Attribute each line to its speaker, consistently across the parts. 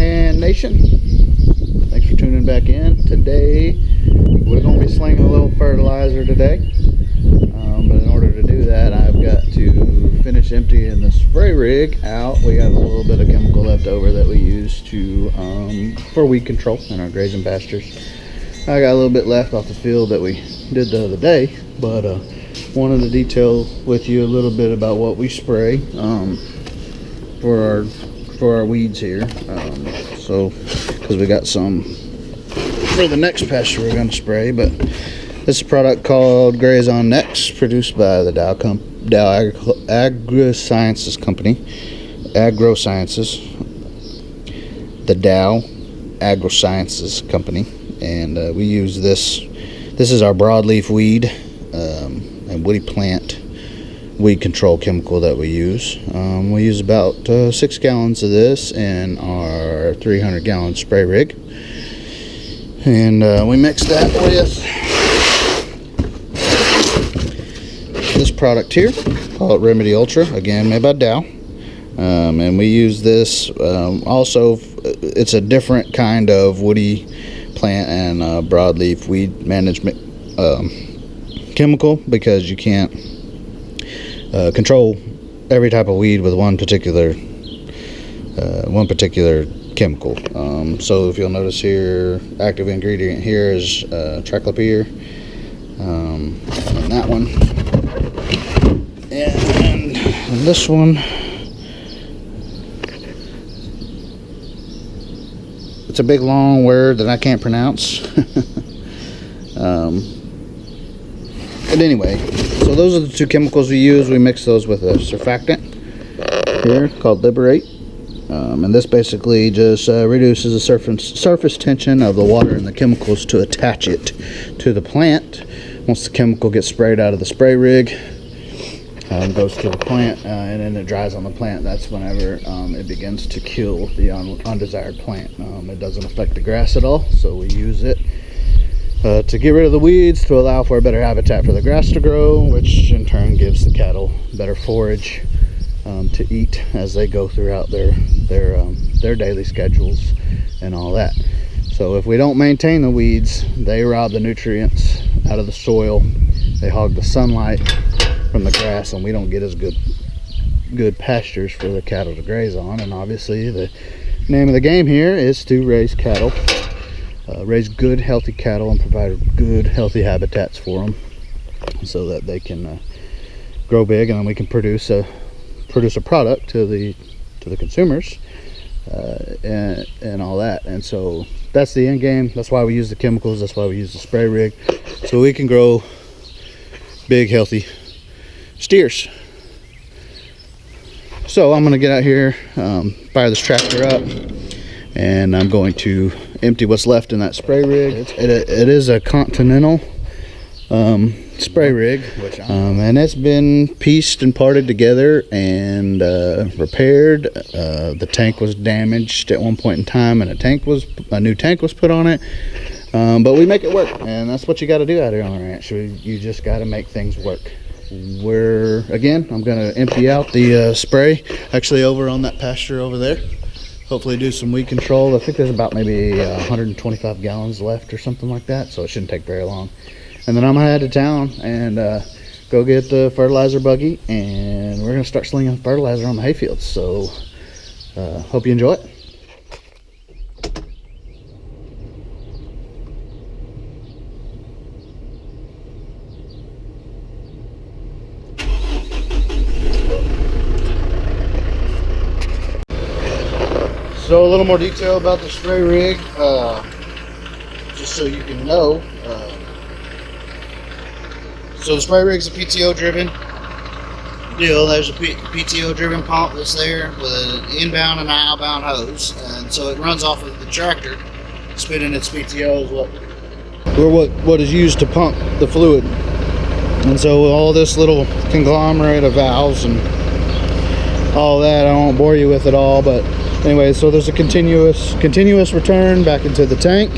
Speaker 1: And Nation, thanks for tuning back in. Today we're going to be slinging a little fertilizer today, but in order to do that I've got to finish emptying the spray rig out. We got a little bit of chemical left over that we use for weed control in our grazing pastures. I got a little bit left off the field that we did the other day, but wanted to detail with you a little bit about what we spray for our weeds here, because we got some for the next pasture we're going to spray. But this is a product called Graze On Next, produced by the Dow Agri-Sciences Company. The Dow Agri-Sciences Company, and we use this. This is our broadleaf weed and woody plant weed control chemical that we use. We use about 6 gallons of this in our 300-gallon spray rig, and we mix that with this product here called Remedy Ultra, again made by Dow, and we use this also. It's a different kind of woody plant and broadleaf weed management chemical, because you can't control every type of weed with one particular chemical. So if you'll notice here, active ingredient here is triclopyr, and that one, and this one, it's a big long word that I can't pronounce. But anyway, so those are the two chemicals we use. We mix those with a surfactant here called Liberate, and this basically just reduces the surface tension of the water and the chemicals to attach it to the plant. Once the chemical gets sprayed out of the spray rig, goes to the plant, and then it dries on the plant. That's whenever it begins to kill the undesired plant. It doesn't affect the grass at all, so we use it to get rid of the weeds, to allow for a better habitat for the grass to grow, which in turn gives the cattle better forage to eat as they go throughout their daily schedules and all that. So if we don't maintain the weeds, they rob the nutrients out of the soil, they hog the sunlight from the grass, and we don't get as good pastures for the cattle to graze on. And obviously the name of the game here is to raise cattle, raise good healthy cattle, and provide good healthy habitats for them so that they can grow big, and then we can produce a product to the consumers, and all that. And so that's the end game. That's why we use the chemicals. That's why we use the spray rig, so we can grow big healthy steers. So I'm going to get out here, fire this tractor up, and I'm going to empty what's left in that spray rig. It is a Continental spray rig, and it's been pieced and parted together and repaired. The tank was damaged at one point in time, and a new tank was put on it, but we make it work, and that's what you got to do out here on the ranch. You just got to make things work. I'm going to empty out the spray actually over on that pasture over there. Hopefully do some weed control. I think there's about maybe 125 gallons left or something like that, so it shouldn't take very long. And then I'm gonna head to town and go get the fertilizer buggy, and we're gonna start slinging fertilizer on the hayfields. So hope you enjoy it. So a little more detail about the spray rig, just so you can know. So the spray rig's a PTO driven deal. There's a PTO driven pump that's there with an inbound and an outbound hose, and so it runs off of the tractor spinning its PTO is what is used to pump the fluid. And so all this little conglomerate of valves and all that, I won't bore you with it all, but anyway, so there's a continuous return back into the tank,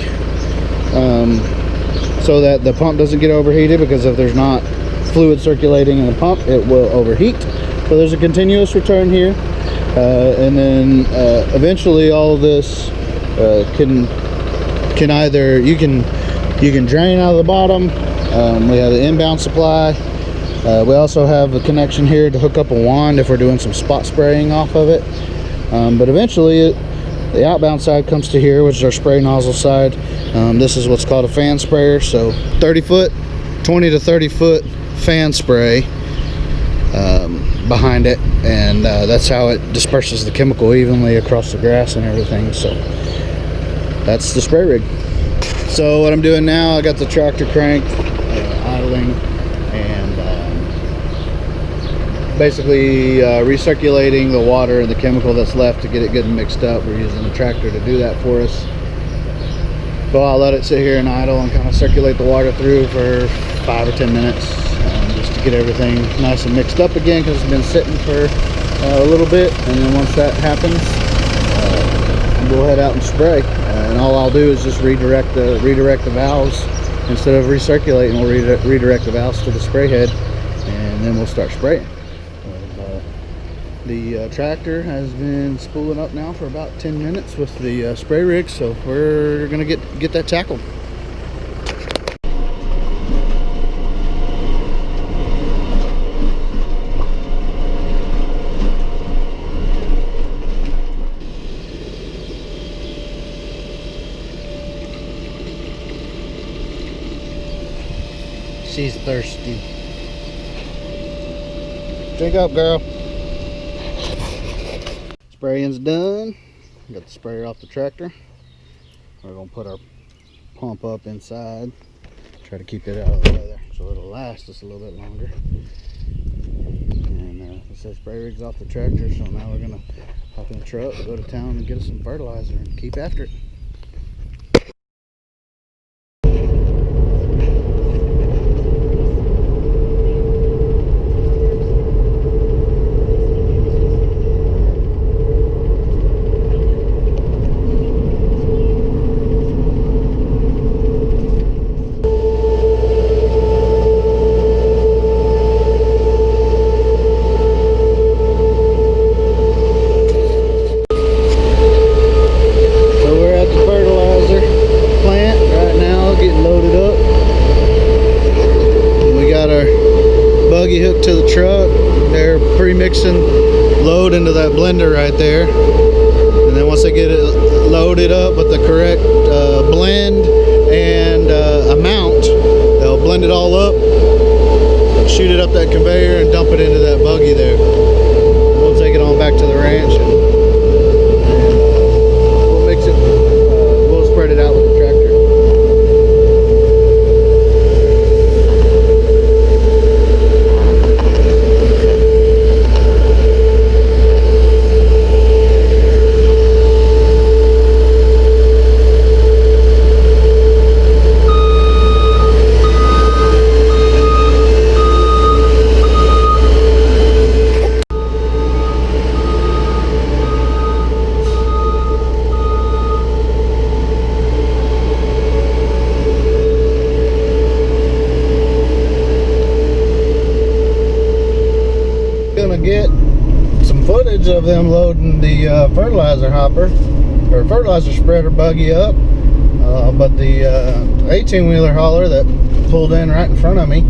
Speaker 1: so that the pump doesn't get overheated, because if there's not fluid circulating in the pump, it will overheat. So there's a continuous return here, And then eventually all of this can either you can drain out of the bottom. We have the inbound supply. We also have a connection here to hook up a wand if we're doing some spot spraying off of it. But eventually the outbound side comes to here, which is our spray nozzle side. This is what's called a fan sprayer. So 20 to 30 foot fan spray behind it, and that's how it disperses the chemical evenly across the grass and everything. So that's the spray rig. So what I'm doing now, I got the tractor cranked, idling, and basically recirculating the water and the chemical that's left to get it good and mixed up. We're using the tractor to do that for us. So I'll let it sit here and idle and kind of circulate the water through for 5 or 10 minutes, just to get everything nice and mixed up again, because it's been sitting for a little bit. And then once that happens, we'll head out and spray. And all I'll do is just redirect the valves. Instead of recirculating, we'll redirect the valves to the spray head, and then we'll start spraying. The tractor has been spooling up now for about 10 minutes with the spray rig, so we're gonna get that tackled. She's thirsty. Drink up, girl. Spraying's done. Got the sprayer off the tractor. We're gonna put our pump up inside. Try to keep it out of the weather so it'll last us a little bit longer. And it says spray rig's off the tractor, so now we're gonna hop in the truck, go to town and get us some fertilizer and keep after it. Buggy hooked to the truck. They're pre-mixing load into that blender right there, and then once they get it loaded up with the correct blend and amount, they'll blend it all up, shoot it up that conveyor, and dump it into that buggy there. We'll take it on back to the ranch, and we'll mix it, we'll spread it out with the tractor. Get some footage of them loading the fertilizer hopper or fertilizer spreader buggy up, but the 18-wheeler hauler that pulled in right in front of me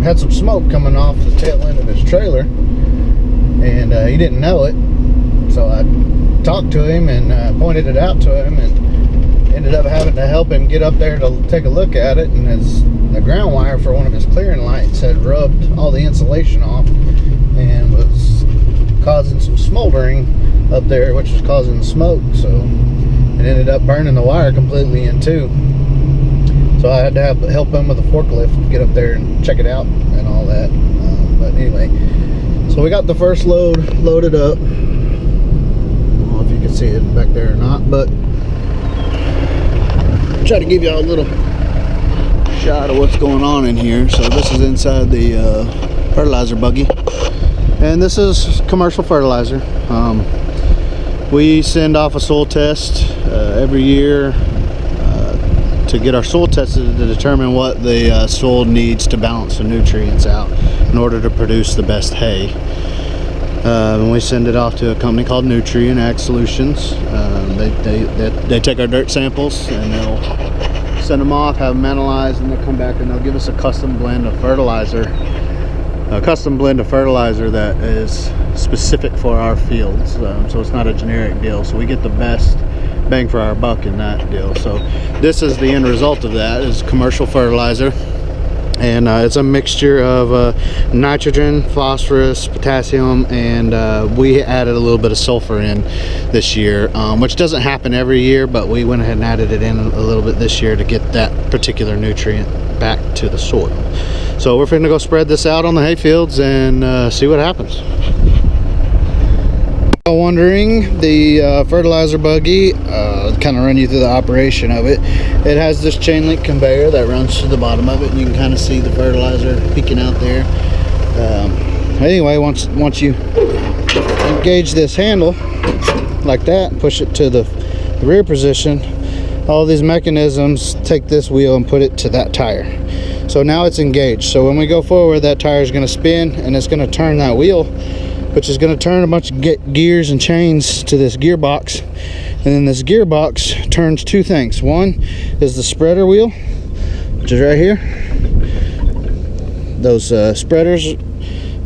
Speaker 1: had some smoke coming off the tail end of his trailer, and he didn't know it, so I talked to him and pointed it out to him, and ended up having to help him get up there to take a look at it. And the ground wire for one of his clearing lights had rubbed all the insulation off and was causing some smoldering up there, which was causing the smoke. So it ended up burning the wire completely in two. So I had to help him with a forklift to get up there and check it out and all that. But anyway, so we got the first load loaded up. I don't know if you can see it back there or not, but try to give you all a little shot of what's going on in here. So this is inside the fertilizer buggy, and this is commercial fertilizer. We send off a soil test every year to get our soil tested to determine what the soil needs to balance the nutrients out in order to produce the best hay. And we send it off to a company called Nutrient Ag Solutions. They take our dirt samples and they'll send them off, have them analyzed, and they'll come back and they'll give us a custom blend of fertilizer. A custom blend of fertilizer that is specific for our fields, so it's not a generic deal. So we get the best bang for our buck in that deal. So this is the end result of that, is commercial fertilizer. And it's a mixture of nitrogen, phosphorus, potassium, and we added a little bit of sulfur in this year, which doesn't happen every year, but we went ahead and added it in a little bit this year to get that particular nutrient back to the soil. So we're finna go spread this out on the hay fields and see what happens. Wondering, the fertilizer buggy, kind of run you through the operation of it. It has this chain link conveyor that runs to the bottom of it, and you can kind of see the fertilizer peeking out there. Anyway, once you engage this handle like that, push it to the rear position, all these mechanisms take this wheel and put it to that tire. So now it's engaged. So when we go forward, that tire is going to spin and it's going to turn that wheel, which is going to turn a bunch of gears and chains to this gearbox. And then this gearbox turns two things. One is the spreader wheel, which is right here. Those spreaders,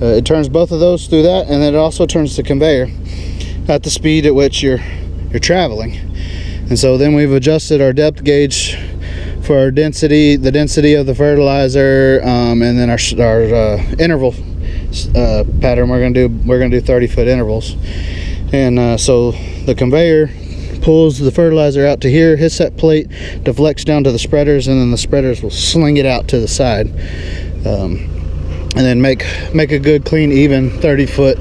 Speaker 1: it turns both of those through that, and then it also turns the conveyor at the speed at which you're traveling. And so then we've adjusted our depth gauge for our density, the density of the fertilizer, and then our interval pattern. We're gonna do 30-foot intervals. And so the conveyor pulls the fertilizer out to here, hits that plate, deflects down to the spreaders, and then the spreaders will sling it out to the side, and then make a good, clean, even 30-foot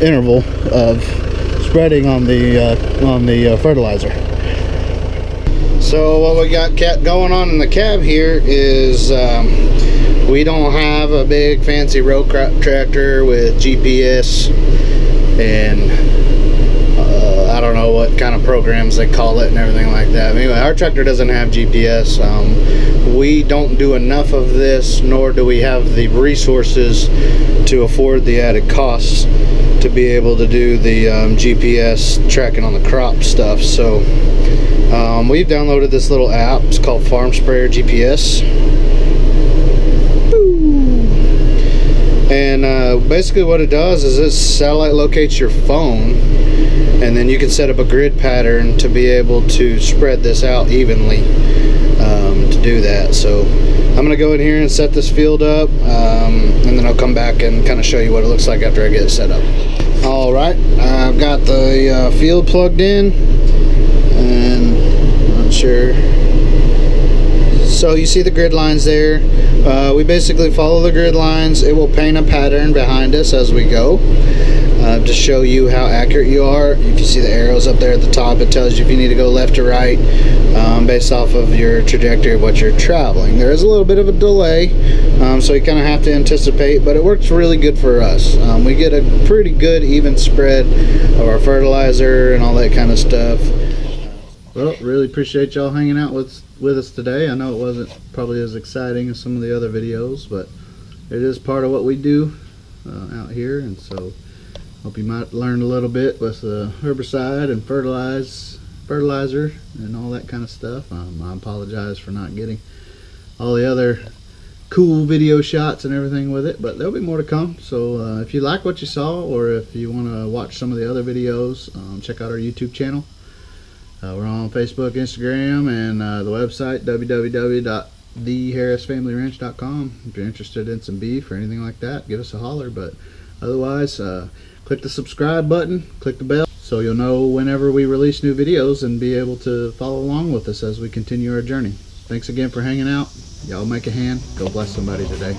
Speaker 1: interval of spreading on the fertilizer. So what we got going on in the cab here is we don't have a big fancy road tractor with GPS and I don't know what kind of programs they call it and everything like that. Anyway, our tractor doesn't have GPS. We don't do enough of this, nor do we have the resources to afford the added costs to be able to do the GPS tracking on the crop stuff. So we've downloaded this little app. It's called Farm Sprayer GPS. And basically what it does is it satellite locates your phone, and then you can set up a grid pattern to be able to spread this out evenly to do that. So I'm going to go in here and set this field up, and then I'll come back and kind of show you what it looks like after I get it set up. Alright, I've got the field plugged in, and I'm not sure. So you see the grid lines there. We basically follow the grid lines. It will paint a pattern behind us as we go to show you how accurate you are. If you see the arrows up there at the top, it tells you if you need to go left or right based off of your trajectory of what you're traveling. There is a little bit of a delay, so you kind of have to anticipate, but it works really good for us. We get a pretty good even spread of our fertilizer and all that kind of stuff. Well, really appreciate y'all hanging out with us today. I know it wasn't probably as exciting as some of the other videos, but it is part of what we do out here, and so hope you might learn a little bit with herbicide and fertilizer and all that kind of stuff. I apologize for not getting all the other cool video shots and everything with it, but there'll be more to come. So if you like what you saw, or if you want to watch some of the other videos, check out our YouTube channel. We're on Facebook, Instagram, and the website www.theharrisfamilyranch.com. If you're interested in some beef or anything like that, give us a holler. But otherwise, click the subscribe button, click the bell, so you'll know whenever we release new videos and be able to follow along with us as we continue our journey. Thanks again for hanging out. Y'all make a hand. Go bless somebody today.